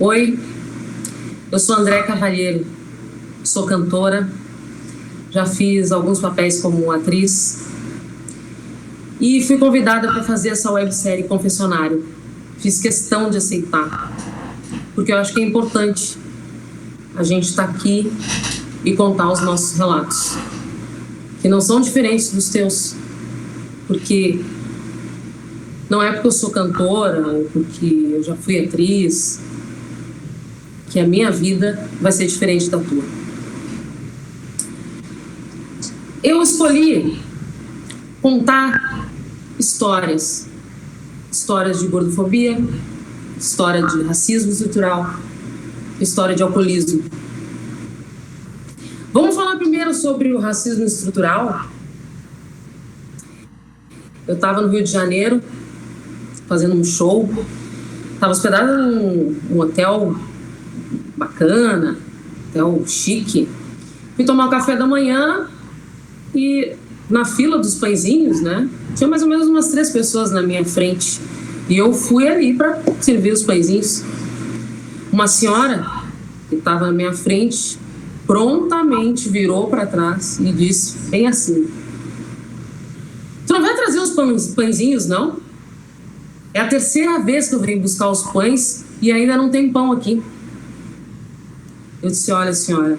Oi, eu sou Andréa Cavalheiro, sou cantora, já fiz alguns papéis como atriz e fui convidada para fazer essa websérie Confessionário. Fiz questão de aceitar, porque eu acho que é importante a gente estar aqui e contar os nossos relatos, que não são diferentes dos teus, porque não é porque eu sou cantora ou porque eu já fui atriz que a minha vida vai ser diferente da tua. Eu escolhi contar histórias de gordofobia, história de racismo estrutural, história de alcoolismo. Vamos falar primeiro sobre o racismo estrutural. Eu estava no Rio de Janeiro, fazendo um show, estava hospedada num hotel bacana, hotel chique. Fui tomar o café da manhã e na fila dos pãezinhos, né, tinha mais ou menos umas 3 pessoas na minha frente. E eu fui ali para servir os pãezinhos. Uma senhora que estava na minha frente prontamente virou para trás e disse, bem assim: "Tu não vai trazer os pãezinhos, não? É a 3ª vez que eu venho buscar os pães e ainda não tem pão aqui." Eu disse, olha, senhora,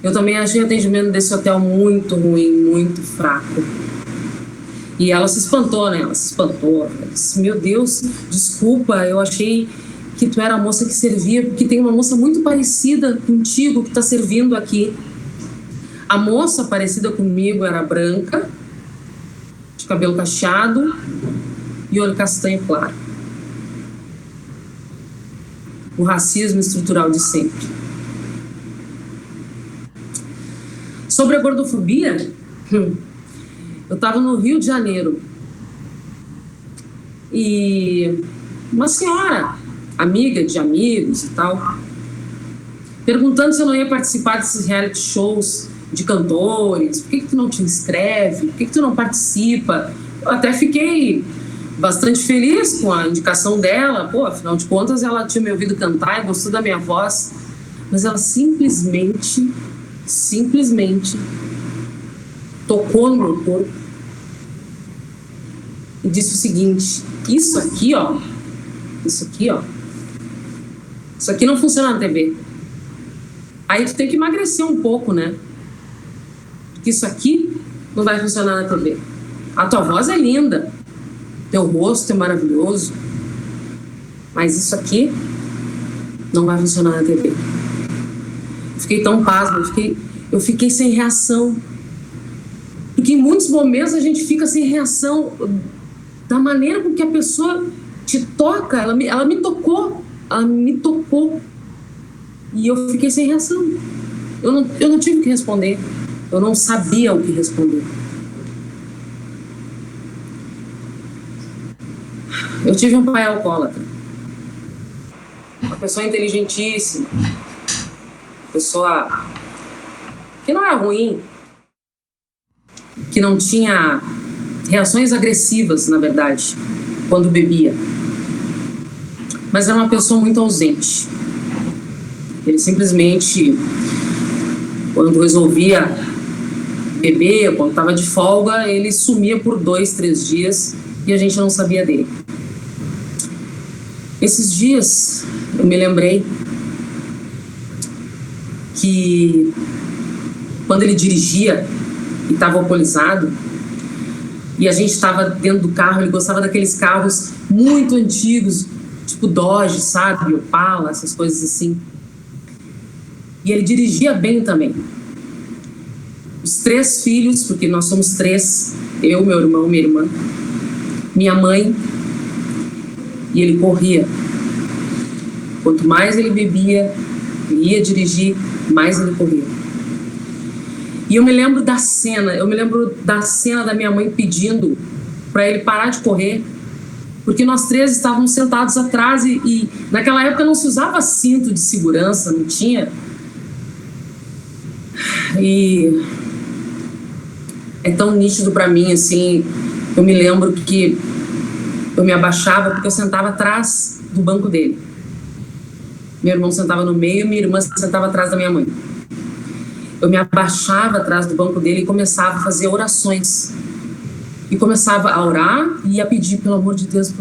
eu também achei o atendimento desse hotel muito ruim, muito fraco. E ela se espantou, né? Ela se espantou. Ela disse, meu Deus, desculpa, eu achei que tu era a moça que servia, porque tem uma moça muito parecida contigo que está servindo aqui. A moça parecida comigo era branca, de cabelo cacheado e olho castanho claro. O racismo estrutural de sempre. Sobre a gordofobia, eu estava no Rio de Janeiro e uma senhora, amiga de amigos e tal, perguntando se eu não ia participar desses reality shows de cantores, por que tu não te inscreve, por que tu não participa? Eu até fiquei bastante feliz com a indicação dela, pô, afinal de contas ela tinha me ouvido cantar e gostou da minha voz, mas ela simplesmente tocou no meu corpo e disse o seguinte: isso aqui não funciona na TV. Aí tu tem que emagrecer um pouco, né? Porque isso aqui não vai funcionar na TV. A tua voz é linda, teu rosto é maravilhoso, mas isso aqui não vai funcionar na TV. Fiquei tão pasma, eu fiquei sem reação. Porque em muitos momentos a gente fica sem reação da maneira com que a pessoa te toca. Ela me tocou. E eu fiquei sem reação. Eu não tive o que responder. Eu não sabia o que responder. Eu tive um pai alcoólatra. Uma pessoa inteligentíssima. Pessoa que não era ruim, que não tinha reações agressivas, na verdade, quando bebia. Mas era uma pessoa muito ausente. Ele simplesmente, quando resolvia beber, quando estava de folga, ele sumia por 2, 3 dias e a gente não sabia dele. Esses dias eu me lembrei que quando ele dirigia e estava alcoolizado e a gente estava dentro do carro, ele gostava daqueles carros muito antigos, tipo Dodge, sabe, Opala, essas coisas assim. E ele dirigia bem também. Os 3 filhos, porque nós somos 3, eu, meu irmão, minha irmã, minha mãe, e ele corria. Quanto mais ele bebia, ele ia dirigir, mais ele corria. E eu me lembro da cena da minha mãe pedindo para ele parar de correr, porque nós 3 estávamos sentados atrás e naquela época não se usava cinto de segurança, não tinha. E é tão nítido para mim, assim, eu me lembro que eu me abaixava porque eu sentava atrás do banco dele. Meu irmão sentava no meio, minha irmã sentava atrás da minha mãe. Eu me abaixava atrás do banco dele e começava a fazer orações. E começava a orar e a pedir, pelo amor de Deus,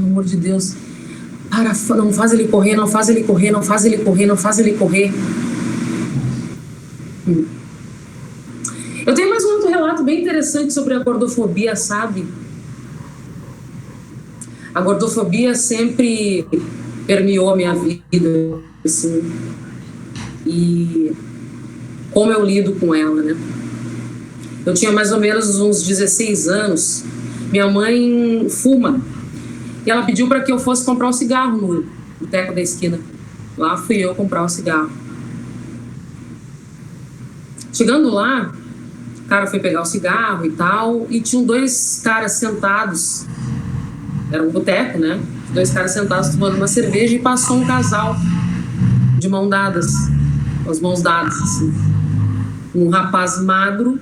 para, não faz ele correr, não faz ele correr, não faz ele correr, não faz ele correr. Eu tenho mais um outro relato bem interessante sobre a gordofobia, sabe? A gordofobia sempre permeou a minha vida, assim, e como eu lido com ela, né? Eu tinha mais ou menos uns 16 anos, minha mãe fuma, e ela pediu para que eu fosse comprar um cigarro no boteco da esquina. Lá fui eu comprar o cigarro. Chegando lá, o cara foi pegar o cigarro e tal, e tinham 2 caras sentados, era um boteco, né? 2 caras sentados tomando uma cerveja, e passou um casal de mão dadas, com as mãos dadas, assim. Um rapaz magro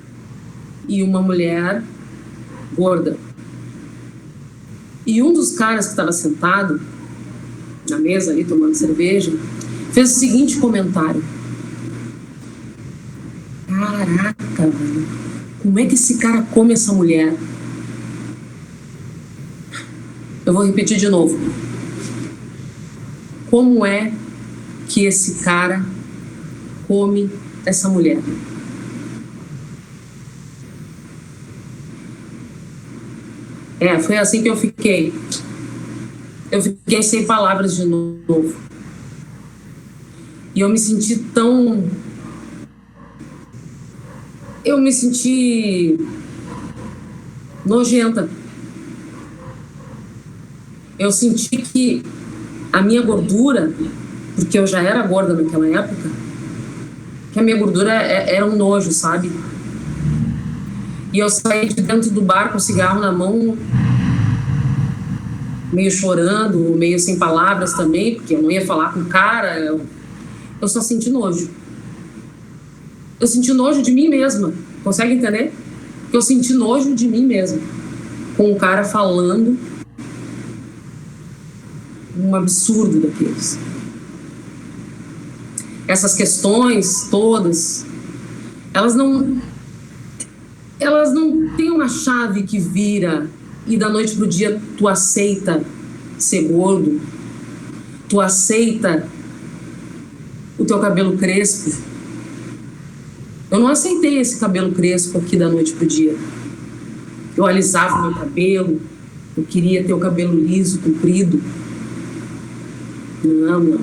e uma mulher gorda. E um dos caras que estava sentado na mesa ali, tomando cerveja, fez o seguinte comentário: caraca, velho, como é que esse cara come essa mulher? Eu vou repetir de novo. Como é que esse cara come essa mulher? Foi assim que eu fiquei. Eu fiquei sem palavras de novo. E eu me senti tão... Eu me senti nojenta. Eu senti que a minha gordura, porque eu já era gorda naquela época, que a minha gordura era um nojo, sabe? E eu saí de dentro do bar com o cigarro na mão, meio chorando, meio sem palavras também, porque eu não ia falar com o cara. Eu só senti nojo. Eu senti nojo de mim mesma. Consegue entender? Eu senti nojo de mim mesma, com o cara falando um absurdo daqueles. Essas questões todas, elas não têm uma chave que vira e da noite pro dia tu aceita ser gordo, tu aceita o teu cabelo crespo. Eu não aceitei esse cabelo crespo aqui da noite pro dia. Eu alisava o meu cabelo, eu queria ter o cabelo liso, comprido. Não.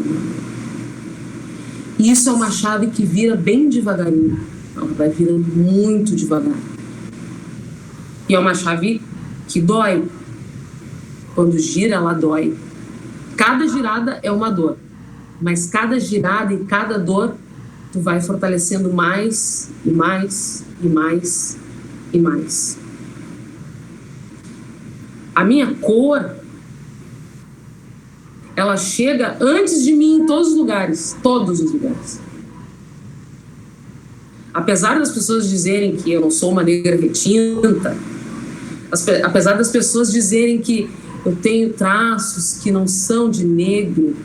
Isso é uma chave que vira bem devagarinho. Ela vai virando muito devagar. E é uma chave que dói. Quando gira, ela dói. Cada girada é uma dor. Mas cada girada e cada dor, tu vai fortalecendo mais e mais e mais e mais. A minha cor, ela chega antes de mim em todos os lugares. Todos os lugares. Apesar das pessoas dizerem que eu não sou uma negra retinta, apesar das pessoas dizerem que eu tenho traços que não são de negro,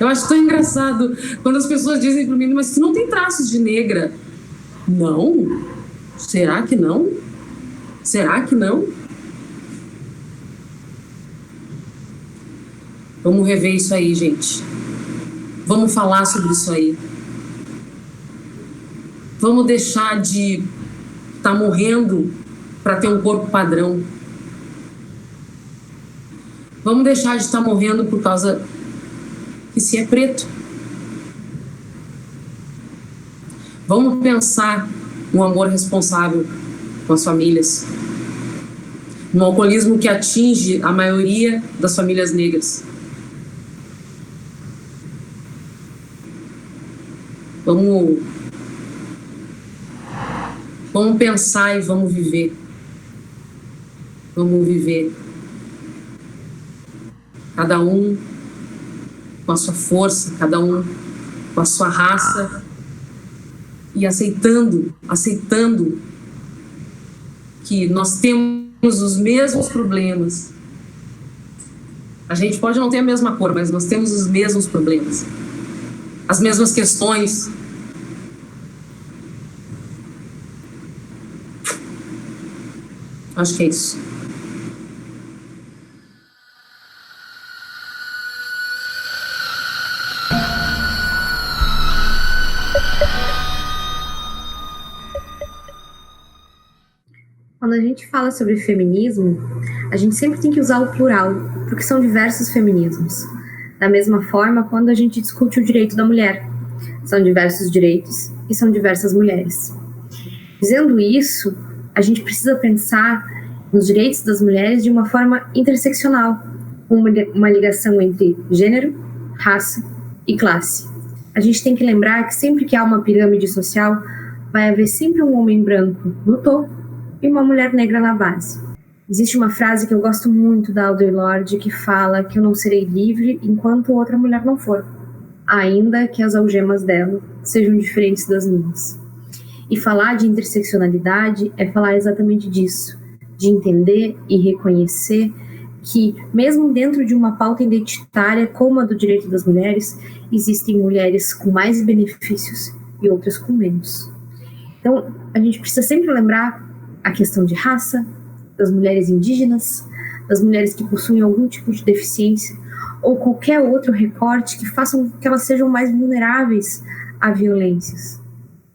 eu acho tão engraçado quando as pessoas dizem para mim, mas tu não tem traços de negra. Não? Será que não? Será que não? Vamos rever isso aí, gente. Vamos falar sobre isso aí. Vamos deixar de estar morrendo para ter um corpo padrão. Vamos deixar de estar morrendo por causa que se é preto. Vamos pensar no amor responsável com as famílias. No alcoolismo que atinge a maioria das famílias negras. Vamos pensar e vamos viver. Vamos viver. Cada um com a sua força, cada um com a sua raça. E aceitando que nós temos os mesmos problemas A gente pode não ter a mesma cor, mas nós temos os mesmos problemas, as mesmas questões. Acho que é isso. Quando a gente fala sobre feminismo, a gente sempre tem que usar o plural, porque são diversos feminismos. Da mesma forma, quando a gente discute o direito da mulher, são diversos direitos e são diversas mulheres. Dizendo isso, a gente precisa pensar nos direitos das mulheres de uma forma interseccional, com uma ligação entre gênero, raça e classe. A gente tem que lembrar que sempre que há uma pirâmide social, vai haver sempre um homem branco no topo e uma mulher negra na base. Existe uma frase que eu gosto muito da Audre Lorde que fala que eu não serei livre enquanto outra mulher não for, ainda que as algemas dela sejam diferentes das minhas. E falar de interseccionalidade é falar exatamente disso, de entender e reconhecer que, mesmo dentro de uma pauta identitária como a do direito das mulheres, existem mulheres com mais benefícios e outras com menos. Então, a gente precisa sempre lembrar a questão de raça, das mulheres indígenas, das mulheres que possuem algum tipo de deficiência ou qualquer outro recorte que façam que elas sejam mais vulneráveis a violências.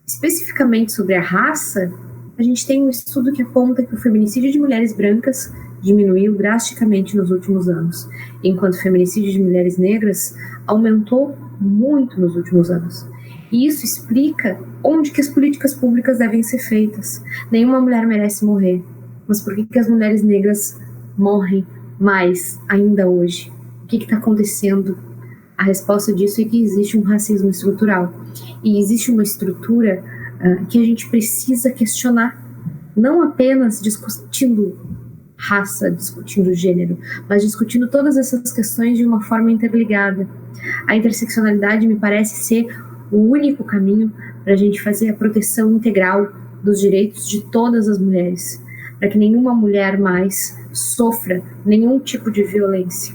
Especificamente sobre a raça, a gente tem um estudo que aponta que o feminicídio de mulheres brancas diminuiu drasticamente nos últimos anos, enquanto o feminicídio de mulheres negras aumentou muito nos últimos anos. E isso explica onde que as políticas públicas devem ser feitas. Nenhuma mulher merece morrer, mas por que as mulheres negras morrem mais ainda hoje? O que está acontecendo? A resposta disso é que existe um racismo estrutural. E existe uma estrutura que a gente precisa questionar, não apenas discutindo raça, discutindo gênero, mas discutindo todas essas questões de uma forma interligada. A interseccionalidade me parece ser o único caminho para a gente fazer a proteção integral dos direitos de todas as mulheres, para que nenhuma mulher mais sofra nenhum tipo de violência.